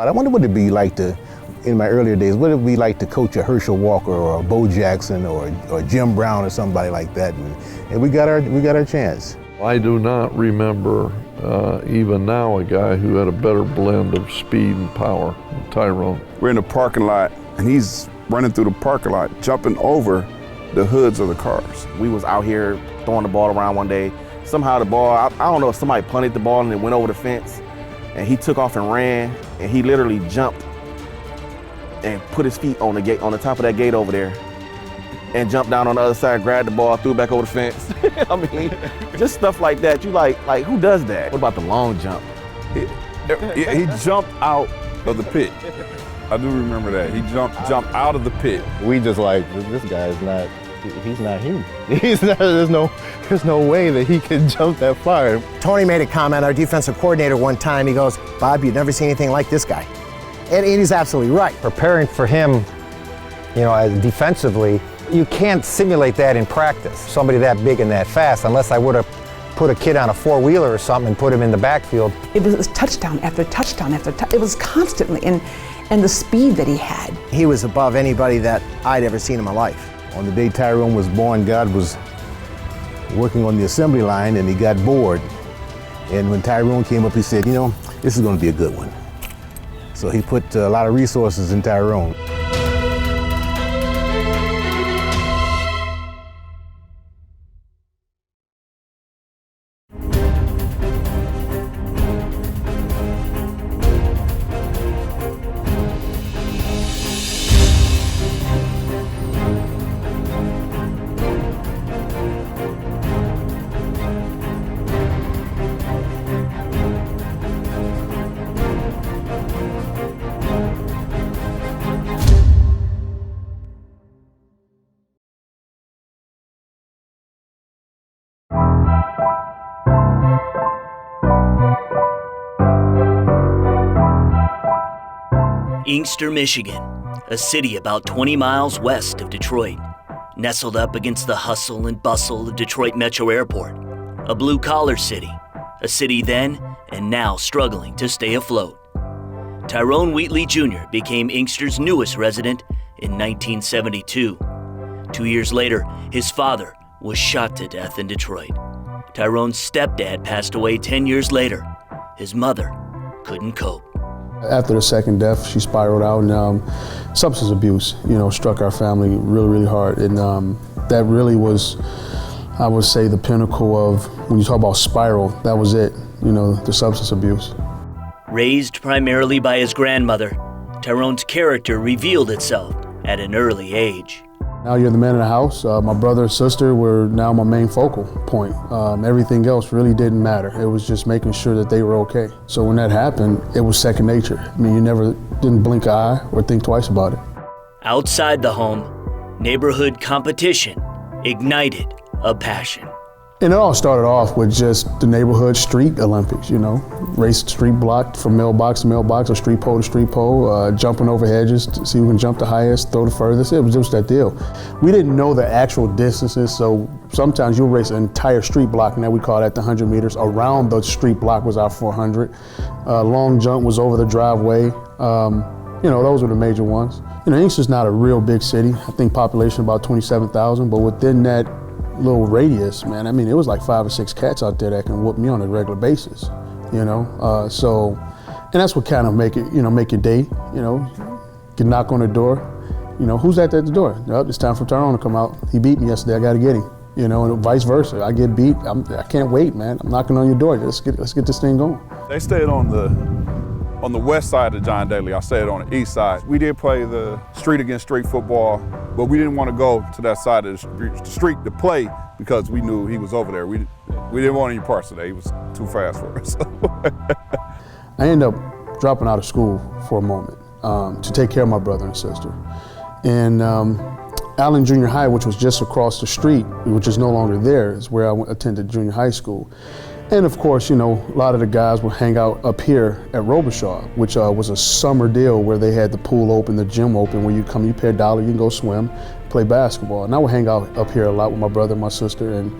I wonder what it'd be like to, in my earlier days, what it'd be like to coach a Herschel Walker or a Bo Jackson or Jim Brown or somebody like that, and we got our chance. I do not remember even now a guy who had a better blend of speed and power than Tyrone. We're in the parking lot, and he's running through the parking lot, jumping over the hoods of the cars. We was out here throwing the ball around one day. Somehow the ball, I don't know if somebody punted the ball and it went over the fence, and he took off and ran, and he literally jumped and put his feet on the gate, on the top of that gate over there, and jumped down on the other side, grabbed the ball, threw it back over the fence. I mean, just stuff like that. You like who does that? What about the long jump? He jumped out of the pit. I do remember that. He jumped out of the pit. We just like, this guy's not, he's not human. There's no way that he can jump that far. Tony made a comment, our defensive coordinator, one time. He goes, "Bob, you've never seen anything like this guy." And he's absolutely right. Preparing for him, defensively, you can't simulate that in practice, somebody that big and that fast, unless I would have put a kid on a four-wheeler or something and put him in the backfield. It was touchdown after touchdown after touchdown. It was constantly, and the speed that he had. He was above anybody that I'd ever seen in my life. On the day Tyrone was born, God was working on the assembly line and he got bored. And when Tyrone came up, he said, this is going to be a good one. So he put a lot of resources in Tyrone. Inkster, Michigan, a city about 20 miles west of Detroit, nestled up against the hustle and bustle of Detroit Metro Airport, a blue-collar city, a city then and now struggling to stay afloat. Tyrone Wheatley Jr. became Inkster's newest resident in 1972. 2 years later, his father was shot to death in Detroit. Tyrone's stepdad passed away 10 years later. His mother couldn't cope. After the second death, she spiraled out, and substance abuse, struck our family really, really hard. And that really was, I would say, the pinnacle of, when you talk about spiral, that was it, the substance abuse. Raised primarily by his grandmother, Tyrone's character revealed itself at an early age. Now you're the man of the house. My brother and sister were now my main focal point. Everything else really didn't matter. It was just making sure that they were okay. So when that happened, it was second nature. I mean, you didn't blink an eye or think twice about it. Outside the home, neighborhood competition ignited a passion. And it all started off with just the neighborhood street Olympics, race street block from mailbox to mailbox or street pole to street pole, jumping over hedges to see who can jump the highest, throw the furthest. It was just that deal. We didn't know the actual distances, so sometimes you'll race an entire street block, and then we call that the 100 meters. Around the street block was our 400. Long jump was over the driveway. Those were the major ones. Inkster's not a real big city. I think population about 27,000, but within that little radius, man, it was like 5 or 6 cats out there that can whoop me on a regular basis, so, and that's what kind of make your day, you can knock on the door, who's at the door? Oh, it's time for Tyrone to come out. He beat me yesterday, I gotta get him, and vice versa. I get beat, I can't wait, man. I'm knocking on your door, let's get this thing going. They stayed on the west side of John Daly. I stayed on the east side. We did play the street against street football, but we didn't want to go to that side of the street to play because we knew he was over there. We didn't want any parts of that. He was too fast for us. I ended up dropping out of school for a moment to take care of my brother and sister. And Allen Junior High, which was just across the street, which is no longer there, is where I attended junior high school. And of course, a lot of the guys would hang out up here at Robichaud, which was a summer deal where they had the pool open, the gym open, where you come, you pay $1, you can go swim, play basketball. And I would hang out up here a lot with my brother and my sister and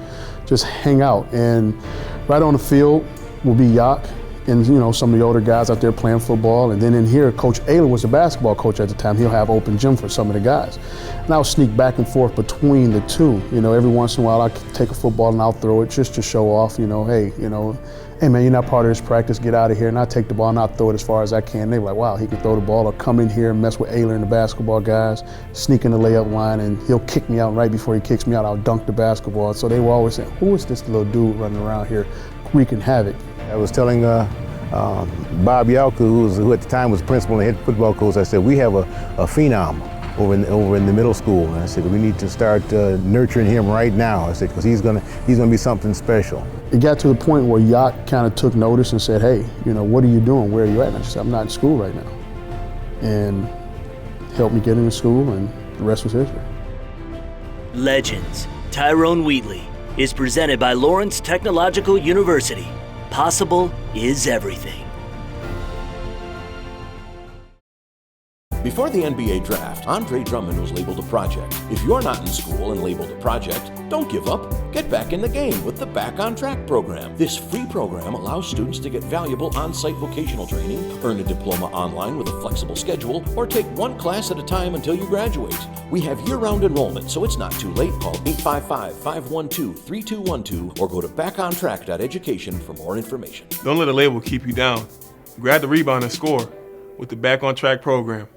just hang out. And right on the field will be Yak and some of the older guys out there playing football. And then in here, Coach Ayler was the basketball coach at the time. He'll have open gym for some of the guys. And I'll sneak back and forth between the two. Every once in a while I'll take a football and I'll throw it just to show off, hey man, you're not part of this practice, get out of here. And I'll take the ball and I'll throw it as far as I can. They're like, wow, he can throw the ball, or come in here and mess with Ayler and the basketball guys, sneak in the layup line, and he'll kick me out. And right before he kicks me out, I'll dunk the basketball. So they were always saying, who is this little dude running around here wreaking havoc? I was telling Bob Yalku, who at the time was principal and head football coach, I said, we have a phenom over in the middle school. And I said, we need to start nurturing him right now. I said, because he's gonna be something special. It got to the point where Yacht kind of took notice and said, hey, what are you doing? Where are you at? And I said, I'm not in school right now. And helped me get into school, and the rest was history. Legends. Tyrone Wheatley is presented by Lawrence Technological University. Possible is everything. Before the NBA draft, Andre Drummond was labeled a project. If you're not in school and labeled a project, don't give up. Get back in the game with the Back on Track program. This free program allows students to get valuable on-site vocational training, earn a diploma online with a flexible schedule, or take one class at a time until you graduate. We have year-round enrollment, so it's not too late. Call 855-512-3212 or go to backontrack.education for more information. Don't let a label keep you down. Grab the rebound and score with the Back on Track program.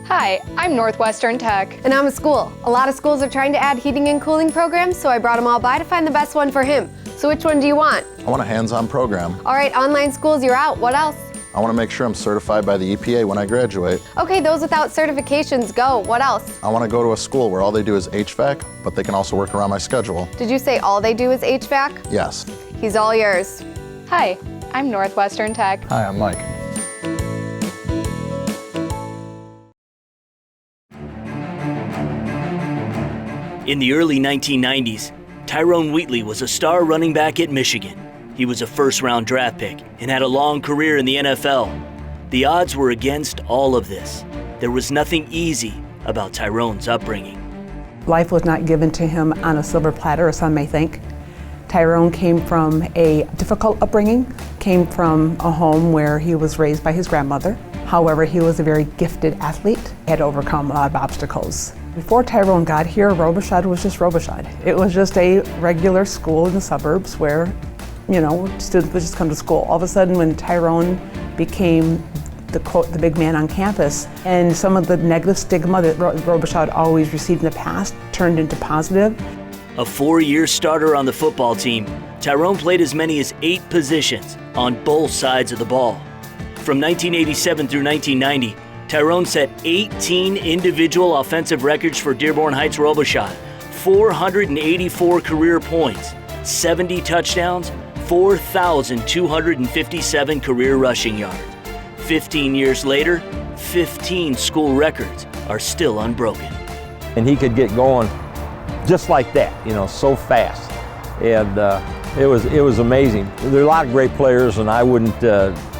Hi, I'm Northwestern Tech. And I'm a school. A lot of schools are trying to add heating and cooling programs, so I brought them all by to find the best one for him. So which one do you want? I want a hands-on program. All right, online schools, you're out. What else? I want to make sure I'm certified by the EPA when I graduate. Okay, those without certifications, go. What else? I want to go to a school where all they do is HVAC, but they can also work around my schedule. Did you say all they do is HVAC? Yes. He's all yours. Hi, I'm Northwestern Tech. Hi, I'm Mike. In the early 1990s, Tyrone Wheatley was a star running back at Michigan. He was a first-round draft pick and had a long career in the NFL. The odds were against all of this. There was nothing easy about Tyrone's upbringing. Life was not given to him on a silver platter, as some may think. Tyrone came from a difficult upbringing, came from a home where he was raised by his grandmother. However, he was a very gifted athlete, had overcome a lot of obstacles. Before Tyrone got here, Robichaud was just Robichaud. It was just a regular school in the suburbs where, students would just come to school. All of a sudden, when Tyrone became the big man on campus, and some of the negative stigma that Robichaud always received in the past turned into positive. A 4-year starter on the football team, Tyrone played as many as 8 positions on both sides of the ball. From 1987 through 1990, Tyrone set 18 individual offensive records for Dearborn Heights Robichaud, 484 career points, 70 touchdowns, 4,257 career rushing yards. 15 years later, 15 school records are still unbroken. And he could get going just like that, so fast. And it was amazing. There are a lot of great players, and I wouldn't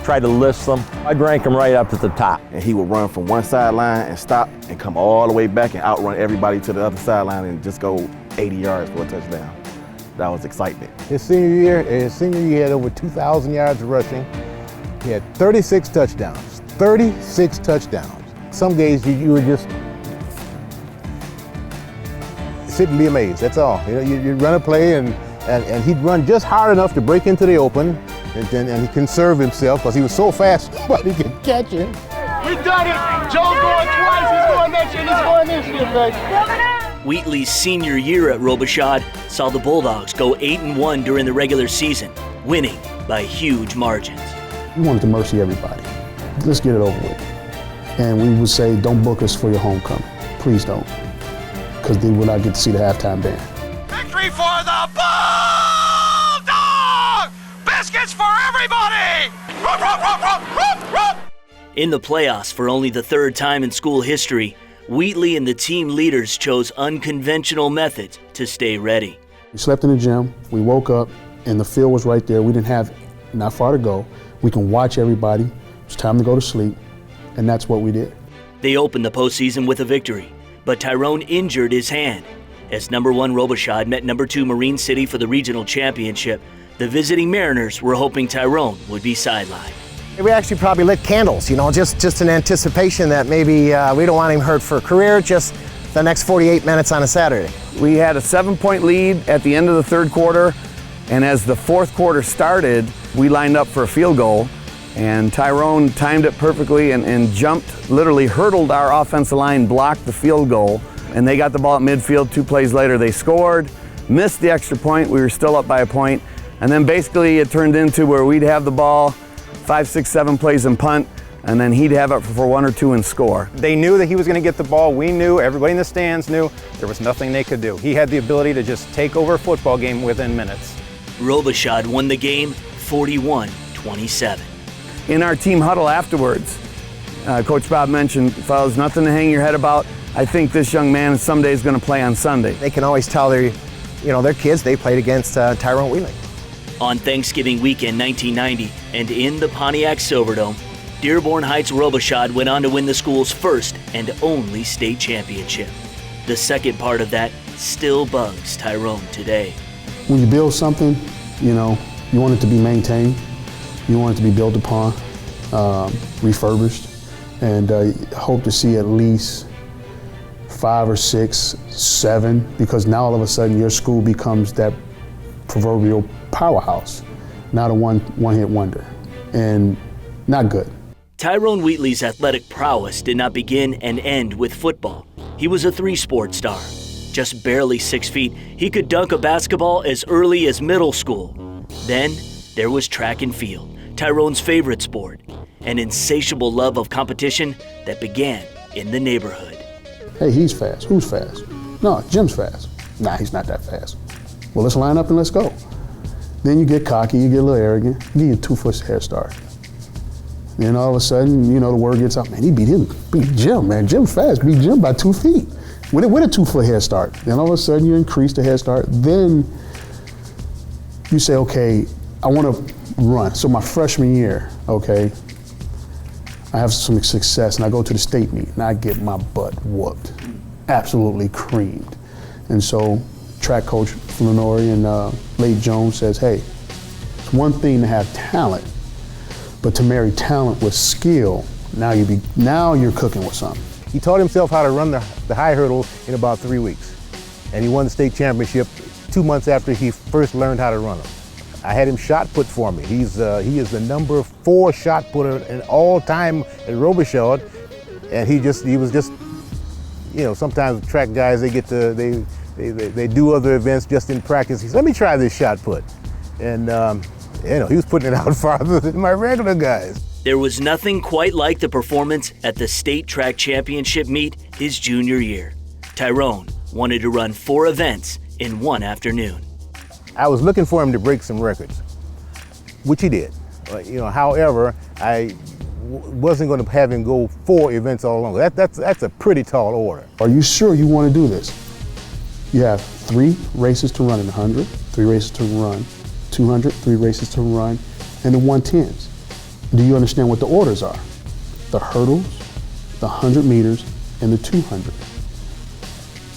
try to list them. I'd rank them right up at the top. And he would run from one sideline and stop and come all the way back and outrun everybody to the other sideline and just go 80 yards for a touchdown. That was excitement. His senior year, he had over 2,000 yards rushing. He had 36 touchdowns. 36 touchdowns. Some days you would just sit and be amazed, that's all. You'd run a play and he'd run just hard enough to break into the open, and he conserved himself because he was so fast nobody could catch him. We done it! Joe's going twice, he's going next year, he's going this year, baby. Wheatley's senior year at Robichaud saw the Bulldogs go 8-1 during the regular season, winning by huge margins. We wanted to mercy everybody. Let's get it over with. And we would say, don't book us for your homecoming. Please don't. Because then we'll not get to see the halftime band. Victory for the Bulldog! Biscuits for everybody! In the playoffs for only the third time in school history, Wheatley and the team leaders chose unconventional methods to stay ready. We slept in the gym, we woke up, and the field was right there. We didn't have not far to go. We can watch everybody. It's time to go to sleep, and that's what we did. They opened the postseason with a victory, but Tyrone injured his hand. As number 1 Robichaud met number 2 Marine City for the regional championship, the visiting Mariners were hoping Tyrone would be sidelined. We actually probably lit candles, you know, just in anticipation that maybe we don't want him hurt for a career, just the next 48 minutes on a Saturday. We had a 7-point lead at the end of the third quarter, and as the fourth quarter started, we lined up for a field goal, and Tyrone timed it perfectly and jumped, literally hurdled our offensive line, blocked the field goal, and they got the ball at midfield. 2 plays later, they scored, missed the extra point. We were still up by a point, and then basically it turned into where we'd have the ball 5, 6, 7 plays and punt, and then he'd have it for 1 or 2 and score. They knew that he was going to get the ball. We knew, everybody in the stands knew, there was nothing they could do. He had the ability to just take over a football game within minutes. Robichaud won the game 41-27. In our team huddle afterwards, Coach Bob mentioned, fellas, nothing to hang your head about. I think this young man someday is going to play on Sunday. They can always tell their kids they played against Tyrone Wheatley. On Thanksgiving weekend 1990 and in the Pontiac Silverdome, Dearborn Heights Robichaud went on to win the school's first and only state championship. The second part of that still bugs Tyrone today. When you build something, you want it to be maintained. You want it to be built upon, refurbished, and hope to see at least 5 or 6, 7, because now all of a sudden your school becomes that proverbial powerhouse, not a one-hit wonder, and not good. Tyrone Wheatley's athletic prowess did not begin and end with football. He was a 3-sport star. Just barely 6 feet, he could dunk a basketball as early as middle school. Then there was track and field, Tyrone's favorite sport, an insatiable love of competition that began in the neighborhood. Hey, he's fast. Who's fast? No, Jim's fast. Nah, he's not that fast. Well, let's line up and let's go. Then you get cocky, you get a little arrogant, you get your 2-foot head start. Then all of a sudden, the word gets out, man, he beat Jim, man. Jim's fast, beat Jim by 2 feet with a 2-foot head start. Then all of a sudden you increase the head start. Then you say, okay, I want to run. So my freshman year, okay, I have some success and I go to the state meet and I get my butt whooped, absolutely creamed. And so track coach Flannery and Late Jones says, hey, it's one thing to have talent, but to marry talent with skill, now you're cooking with something. He taught himself how to run the high hurdle in about 3 weeks. And he won the state championship 2 months after he first learned how to run them. I had him shot put for me. He is the number 4 shot putter in all time at Robichaud. And he was just, sometimes track guys, they do other events just in practice. He said, let me try this shot put. And he was putting it out farther than my regular guys. There was nothing quite like the performance at the state track championship meet his junior year. Tyrone wanted to run 4 events in one afternoon. I was looking for him to break some records, which he did. However, I wasn't going to have him go 4 events all along. That's a pretty tall order. Are you sure you want to do this? You have 3 races to run in 100, 3 races to run 200, 3 races to run in the 110s. Do you understand what the orders are? The hurdles, the 100 meters, and the 200.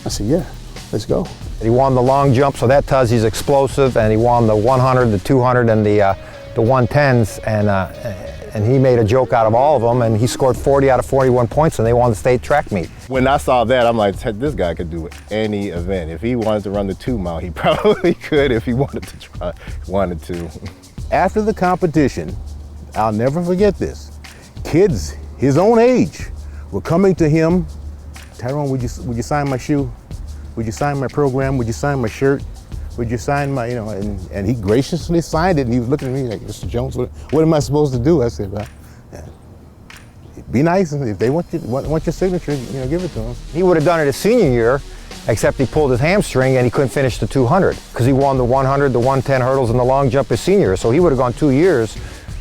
I said, yeah, let's go. He won the long jump, so that tells he's explosive, and he won the 100, the 200, and the 110s, and he made a joke out of all of them, and he scored 40 out of 41 points, and they won the state track meet. When I saw that, I'm like, this guy could do any event. If he wanted to run the 2 mile, he probably could if he wanted to. After the competition, I'll never forget this. Kids his own age were coming to him. Tyrone, would you sign my shoe? Would you sign my program? Would you sign my shirt? Would you sign my, and he graciously signed it, and he was looking at me like, Mr. Jones, what am I supposed to do? I said, well, be nice, and if they want your signature, give it to them. He would have done it his senior year, except he pulled his hamstring and he couldn't finish the 200, because he won the 100, the 110 hurdles, and the long jump his senior year. So he would have gone 2 years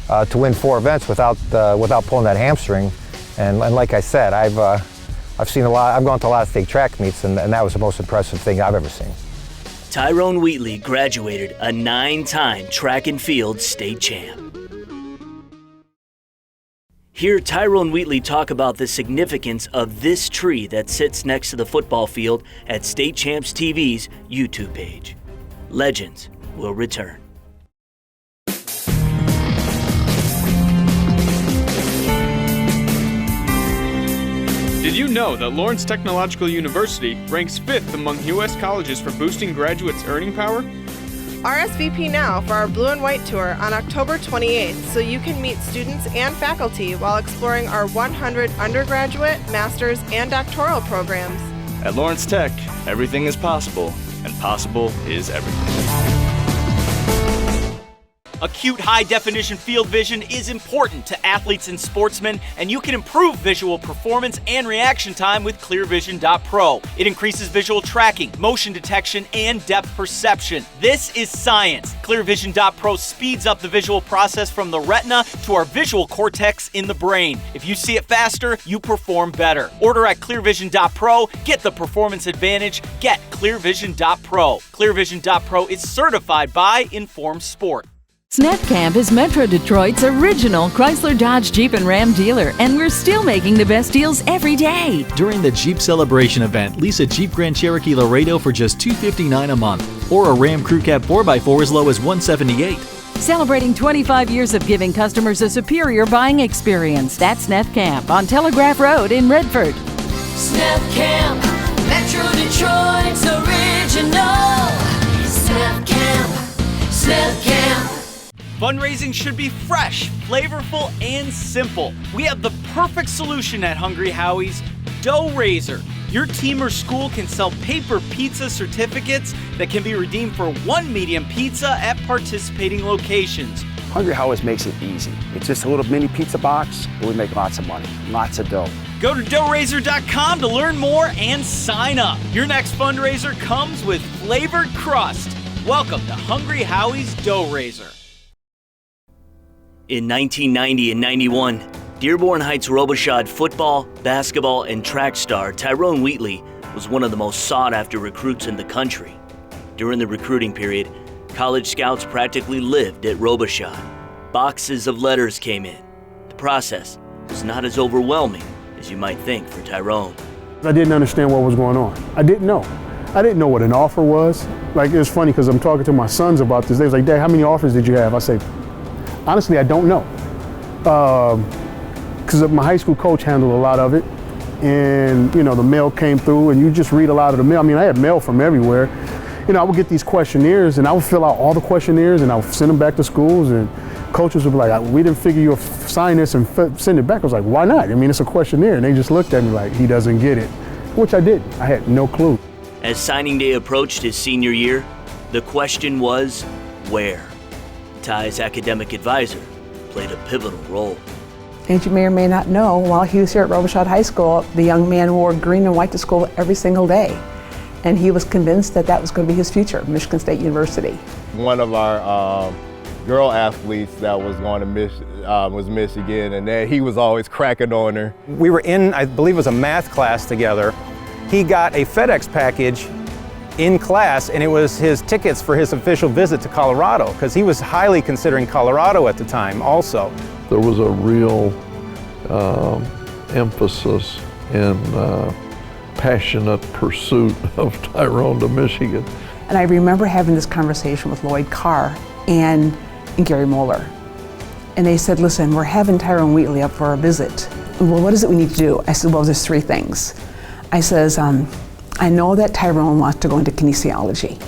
to win 4 events without pulling that hamstring. And like I said, I've seen a lot. I've gone to a lot of state track meets, and that was the most impressive thing I've ever seen. Tyrone Wheatley graduated a 9-time track and field state champ. Hear Tyrone Wheatley talk about the significance of this tree that sits next to the football field at State Champs TV's YouTube page. Legends will return. Did you know that Lawrence Technological University ranks 5th among U.S. colleges for boosting graduates' earning power? RSVP now for our Blue and White Tour on October 28th so you can meet students and faculty while exploring our 100 undergraduate, master's, and doctoral programs. At Lawrence Tech, everything is possible, and possible is everything. Acute high-definition field vision is important to athletes and sportsmen, and you can improve visual performance and reaction time with ClearVision.Pro. It increases visual tracking, motion detection, and depth perception. This is science. ClearVision.Pro speeds up the visual process from the retina to our visual cortex in the brain. If you see it faster, you perform better. Order at ClearVision.Pro. Get the performance advantage. Get ClearVision.Pro. ClearVision.Pro is certified by Informed Sport. Snap Camp is Metro Detroit's original Chrysler, Dodge, Jeep, and Ram dealer, and we're still making the best deals every day. During the Jeep Celebration event, lease a Jeep Grand Cherokee Laredo for just $259 a month, or a Ram Crew Cab 4x4 as low as $178. Celebrating 25 years of giving customers a superior buying experience. That's Snap Camp on Telegraph Road in Redford. Snap Camp, Metro Detroit's original. Snap Camp, Snap Camp. Fundraising should be fresh, flavorful, and simple. We have the perfect solution at Hungry Howie's, Dough Raiser. Your team or school can sell paper pizza certificates that can be redeemed for 1 medium pizza at participating locations. Hungry Howie's makes it easy. It's just a little mini pizza box, but we make lots of money, lots of dough. Go to doughraiser.com to learn more and sign up. Your next fundraiser comes with flavored crust. Welcome to Hungry Howie's Dough Raiser. In 1990 and 91, Dearborn Heights Robichaud football, basketball, and track star Tyrone Wheatley was one of the most sought-after recruits in the country. During the recruiting period, college scouts practically lived at Robichaud. Boxes of letters came in. The process was not as overwhelming as you might think for Tyrone. I didn't understand what was going on. I didn't know. I didn't know what an offer was. Like, it was funny because I'm talking to my sons about this. They was like, Dad, how many offers did you have? I say, honestly, I don't know. Because my high school coach handled a lot of it. And, you know, the mail came through and you just read a lot of the mail. I mean, I had mail from everywhere. You know, I would get these questionnaires and I would fill out all the questionnaires and I would send them back to schools and coaches would be like, we didn't figure you'd sign this and send it back. I was like, why not? I mean, it's a questionnaire. And they just looked at me like, he doesn't get it, which I didn't. I had no clue. As signing day approached his senior year, the question was, where? Ty's academic advisor played a pivotal role. And you may or may not know, while he was here at Robichaud High School, the young man wore green and white to school every single day. And he was convinced that that was going to be his future, Michigan State University. One of our girl athletes that was going to was Michigan, and then he was always cracking on her. We were in, I believe it was a math class together. He got a FedEx package in class, and it was his tickets for his official visit to Colorado, because he was highly considering Colorado at the time also. There was a real emphasis and passionate pursuit of Tyrone to Michigan. And I remember having this conversation with Lloyd Carr and Gary Moeller. And they said, listen, we're having Tyrone Wheatley up for a visit. Well, what is it we need to do? I said, well, there's 3 things. I says, I know that Tyrone wants to go into kinesiology.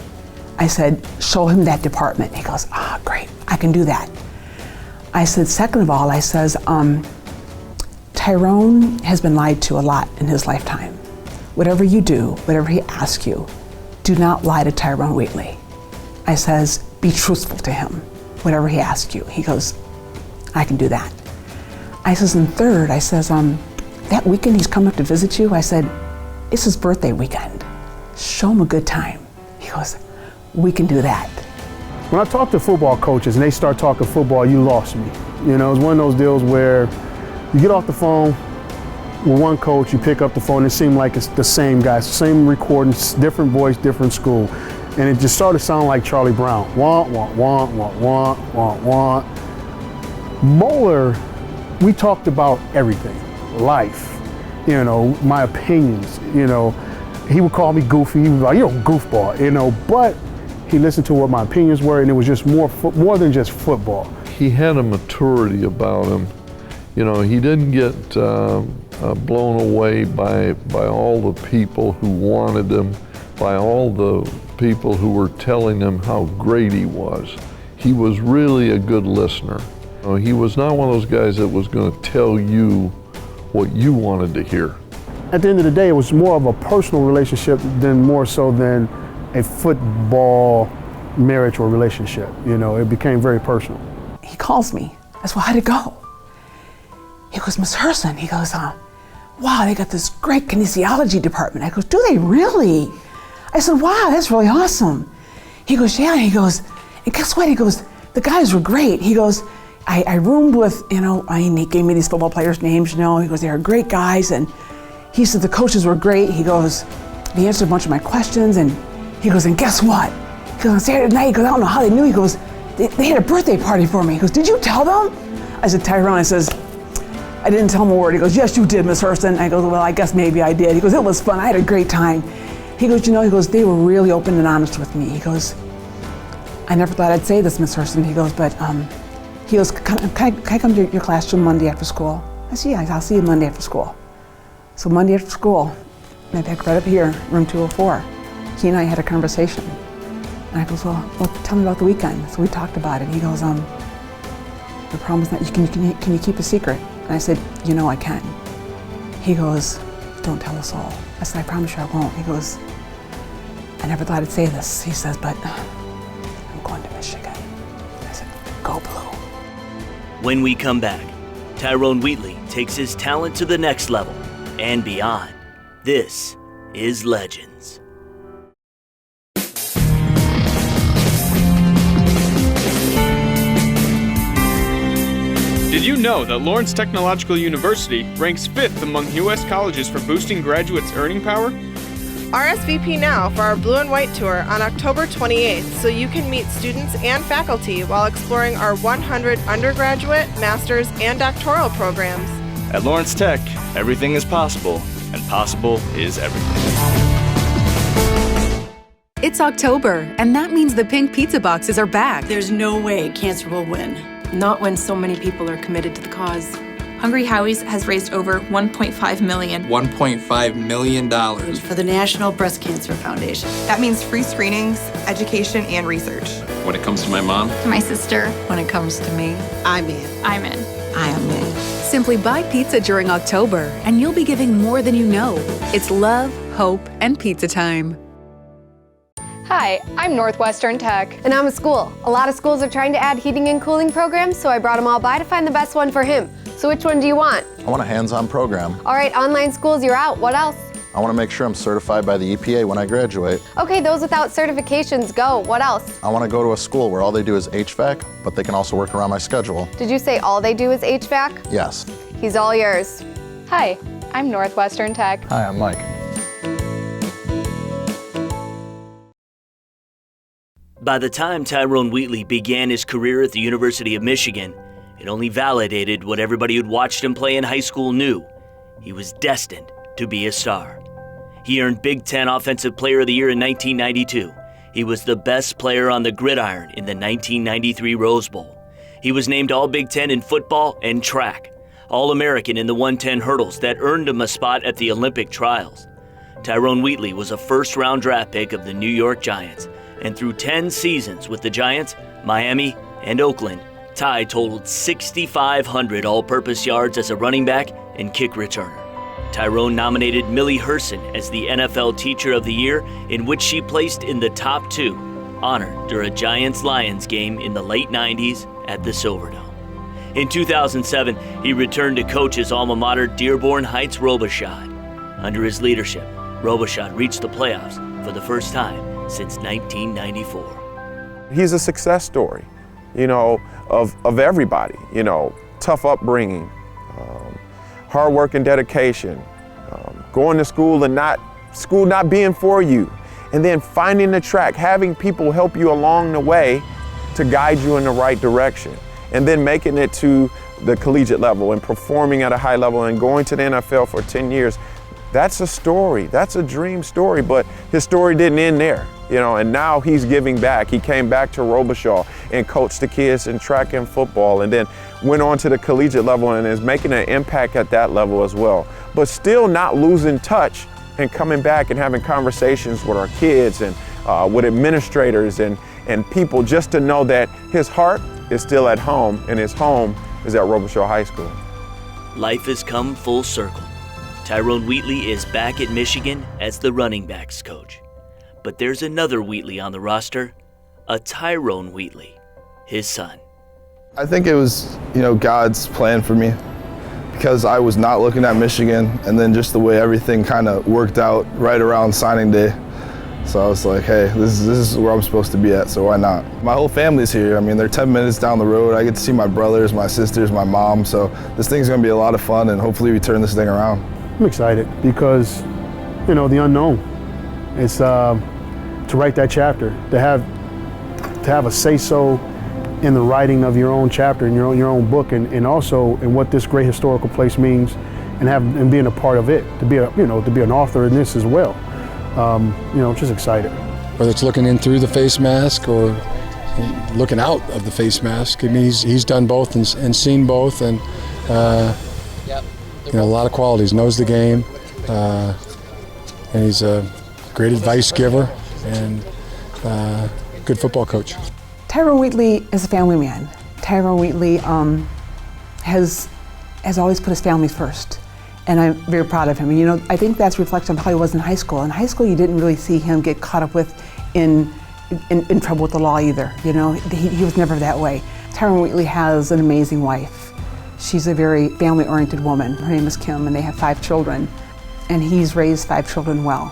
I said, show him that department. He goes, great, I can do that. I said, second of all, I says, Tyrone has been lied to a lot in his lifetime. Whatever you do, whatever he asks you, do not lie to Tyrone Wheatley. I says, be truthful to him, whatever he asks you. He goes, I can do that. I says, and third, I says, that weekend he's coming up to visit you, I said, it's his birthday weekend. Show him a good time. He goes, we can do that. When I talk to football coaches and they start talking football, you lost me. You know, it's one of those deals where you get off the phone with one coach, you pick up the phone, it seemed like it's the same guy, same recording, different voice, different school. And it just started sounding like Charlie Brown. Wah, wah, wah, wah, wah, wah, wah. Moeller, we talked about everything. Life, you know, my opinions, you know. He would call me goofy, he was like, you're a goofball, you know, but he listened to what my opinions were, and it was just more than just football. He had a maturity about him. You know, he didn't get blown away by all the people who wanted him, by all the people who were telling him how great he was. He was really a good listener. You know, he was not one of those guys that was going to tell you what you wanted to hear. At the end of the day, it was more of a personal relationship more so than a football marriage or relationship. You know, it became very personal. He calls me. I said, well, how'd it go? He goes, Miss Herson, he goes, wow, they got this great kinesiology department. I goes, do they really? I said, wow, that's really awesome. He goes, yeah, he goes, and guess what? He goes, the guys were great. He goes, I roomed with, you know, he gave me these football players' names, you know. He goes, they were great guys, and he said the coaches were great. He goes, they answered a bunch of my questions, and he goes, and guess what? He goes, on Saturday night, he goes, I don't know how they knew. He goes, they had a birthday party for me. He goes, did you tell them? I said, Tyrone, I says, I didn't tell him a word. He goes, yes, you did, Miss Hurston. I go, well, I guess maybe I did. He goes, it was fun. I had a great time. He goes, you know, he goes, they were really open and honest with me. He goes, I never thought I'd say this, Miss Hurston. He goes, but, he goes, can I come to your classroom Monday after school? I said, yeah, I'll see you Monday after school. So Monday after school, I picked right up here, room 204. He and I had a conversation. And I goes, well, tell me about the weekend. So we talked about it. He goes, the problem is that can you keep a secret? And I said, you know I can. He goes, don't tell us all. I said, I promise you I won't. He goes, I never thought I'd say this. He says, but I'm going to Michigan. I said, go Blue. When we come back, Tyrone Wheatley takes his talent to the next level and beyond. This is Legends. Did you know that Lawrence Technological University ranks 5th among U.S. colleges for boosting graduates' earning power? RSVP now for our Blue and White Tour on October 28th so you can meet students and faculty while exploring our 100 undergraduate, master's, and doctoral programs. At Lawrence Tech, everything is possible, and possible is everything. It's October, and that means the pink pizza boxes are back. There's no way cancer will win. Not when so many people are committed to the cause. Hungry Howie's has raised over $1.5 million. $1.5 million. For the National Breast Cancer Foundation. That means free screenings, education, and research. When it comes to my mom. To my sister. When it comes to me. I'm in. I'm in. I am in. Simply buy pizza during October, and you'll be giving more than you know. It's love, hope, and pizza time. Hi, I'm Northwestern Tech. And I'm a school. A lot of schools are trying to add heating and cooling programs, so I brought them all by to find the best one for him. So which one do you want? I want a hands-on program. All right, online schools, you're out. What else? I want to make sure I'm certified by the EPA when I graduate. Okay, those without certifications, go. What else? I want to go to a school where all they do is HVAC, but they can also work around my schedule. Did you say all they do is HVAC? Yes. He's all yours. Hi, I'm Northwestern Tech. Hi, I'm Mike. By the time Tyrone Wheatley began his career at the University of Michigan, it only validated what everybody who'd watched him play in high school knew. He was destined to be a star. He earned Big Ten Offensive Player of the Year in 1992. He was the best player on the gridiron in the 1993 Rose Bowl. He was named All-Big Ten in football and track, All-American in the 110 hurdles that earned him a spot at the Olympic trials. Tyrone Wheatley was a first-round draft pick of the New York Giants, and through 10 seasons with the Giants, Miami, and Oakland, Ty totaled 6,500 all-purpose yards as a running back and kick returner. Tyrone nominated Millie Herson as the NFL Teacher of the Year, in which she placed in the top 2, honored during a Giants-Lions game in the late 90s at the Silverdome. In 2007, he returned to coach his alma mater, Dearborn Heights Robichaud. Under his leadership, Robichaud reached the playoffs for the first time since 1994. He's a success story. you know, of everybody, you know, tough upbringing, hard work and dedication, going to school and school not being for you, and then finding the track, having people help you along the way to guide you in the right direction, and then making it to the collegiate level and performing at a high level and going to the NFL for 10 years. That's a story, that's a dream story, but his story didn't end there, you know, and now he's giving back. He came back to Robichaud and coached the kids in track and football, and then went on to the collegiate level and is making an impact at that level as well, but still not losing touch and coming back and having conversations with our kids and with administrators and people, just to know that his heart is still at home and his home is at Robichaud High School. Life has come full circle. Tyrone Wheatley is back at Michigan as the running backs coach. But there's another Wheatley on the roster, a Tyrone Wheatley, his son. I think it was, you know, God's plan for me, because I was not looking at Michigan, and then just the way everything kind of worked out right around signing day. So I was like, hey, this is where I'm supposed to be at, so why not? My whole family's here. I mean, they're 10 minutes down the road. I get to see my brothers, my sisters, my mom, so this thing's gonna be a lot of fun, and hopefully we turn this thing around. I'm excited because, you know, the unknown. It's to write that chapter, to have a say-so in the writing of your own chapter, in your own book, and also in what this great historical place means, and being a part of it, to be an author in this as well. You know, just excited. Whether it's looking in through the face mask or looking out of the face mask, I mean, he's done both and seen both, and you know, a lot of qualities. Knows the game, and he's a great advice giver and good football coach. Tyrone Wheatley is a family man. Tyrone Wheatley has always put his family first, and I'm very proud of him. And, you know, I think that's a reflection of how he was in high school. In high school, you didn't really see him get caught up with in trouble with the law either. You know, he was never that way. Tyrone Wheatley has an amazing wife. She's a very family-oriented woman. Her name is Kim, and they have 5 children, and he's raised 5 children well.